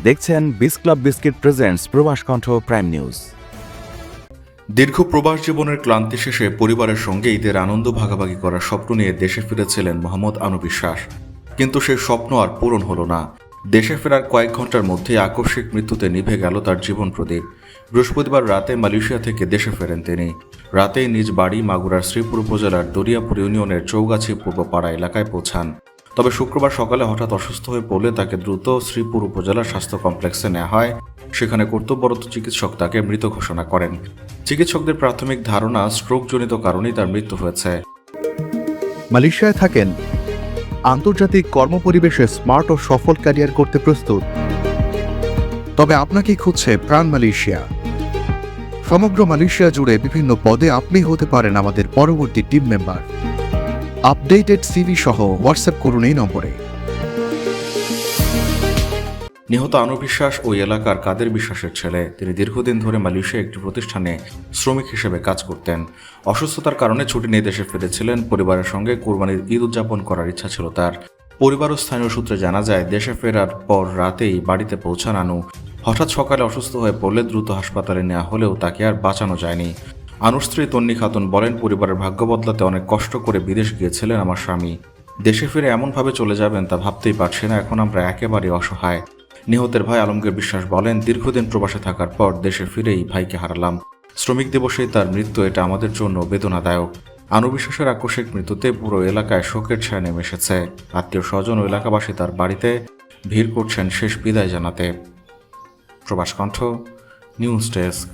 দেখছেন বিস club biscuit presents প্রবাস কণ্ঠ প্রাইম নিউজ। দীর্ঘ প্রবাস জীবনের ক্লান্তি শেষে পরিবারের সঙ্গে ঈদের আনন্দ ভাগাভাগি করার স্বপ্ন নিয়ে দেশে ফিরেছিলেন মোহাম্মদ আনু বিশ্বাস, কিন্তু সেই স্বপ্ন আর পূরণ হলো না। দেশে ফেরার কয়েক ঘন্টার মধ্যে আকস্মিক মৃত্যুতে নিভে গেল তার জীবন প্রদীপ। বৃহস্পতিবার রাতে মালয়েশিয়া থেকে দেশে ফেরেন তিনি। রাতেই নিজ বাড়ি মাগুরার শ্রীপুর উপজেলার দরিয়াপুর ইউনিয়নের চৌগাছি পূর্বপাড়া এলাকায় পৌঁছান। তবে শুক্রবার সকালে হঠাৎ অসুস্থ হয়ে পড়লে তাকে দ্রুত শ্রীপুর উপজেলা স্বাস্থ্য কমপ্লেক্সে নেওয়া হয়। সেখানে কর্তব্যরত চিকিৎসক তাকে মৃত ঘোষণা করেন। চিকিৎসকদের প্রাথমিক ধারণা স্ট্রোকজনিত কারণেই তার মৃত্যু হয়েছে। মালয়েশিয়ায় থাকেন, আন্তর্জাতিক কর্মপরিবেশে স্মার্ট ও সফল ক্যারিয়ার করতে প্রস্তুত, তবে আপনাকেই খুঁজছে প্রাণ মালয়েশিয়া। সমগ্র মালয়েশিয়া জুড়ে বিভিন্ন পদে আপনি হতে পারেন আমাদের পরবর্তী টিম মেম্বার। আপডেটেড সিভি সহ হোয়াটসঅ্যাপ করুন এই নম্বরে। নিহত আনু বিশ্বাস ওই এলাকার কাদের বিশ্বাসের ছেলে। তিনি দীর্ঘদিন ধরে মালয়েশিয়া একটি প্রতিষ্ঠানে শ্রমিক হিসেবে কাজ করতেন। অসুস্থতার কারণে ছুটি নিয়ে দেশে ফিরেছিলেন। পরিবারের সঙ্গে কোরবানির ঈদ উদযাপন করার ইচ্ছা ছিল তার। পরিবার ও স্থানীয় সূত্রে জানা যায়, দেশে ফেরার পর রাতেই বাড়িতে পৌঁছান আনু। হঠাৎ সকালে অসুস্থ হয়ে পড়লে দ্রুত হাসপাতালে নেওয়া হলেও তাকে আর বাঁচানো যায়নি। আনুর স্ত্রী তন্নি খাতুন বলেন, পরিবারের ভাগ্য বদলাতে অনেক কষ্ট করে বিদেশ গিয়েছিলেন আমার স্বামী। দেশে ফিরে এমনভাবে চলে যাবেন তা ভাবতেই পারছি না। এখন আমরা একেবারে অসহায়। নিহতের ভাই আলমগীর বিশ্বাস বলেন, দীর্ঘদিন প্রবাসে থাকার পর দেশে ফিরেই ভাইকে হারালাম। শ্রমিক দিবসে তার মৃত্যু, এটা আমাদের জন্য বেদনাদায়ক। আনু বিশ্বাসের আকস্মিক মৃত্যুতে পুরো এলাকায় শোকের ছায়া নেমে এসেছে। আত্মীয় স্বজন ও এলাকাবাসী তার বাড়িতে ভিড় করছেন শেষ বিদায় জানাতে। প্রবাস কণ্ঠ নিউজ ডেস্ক।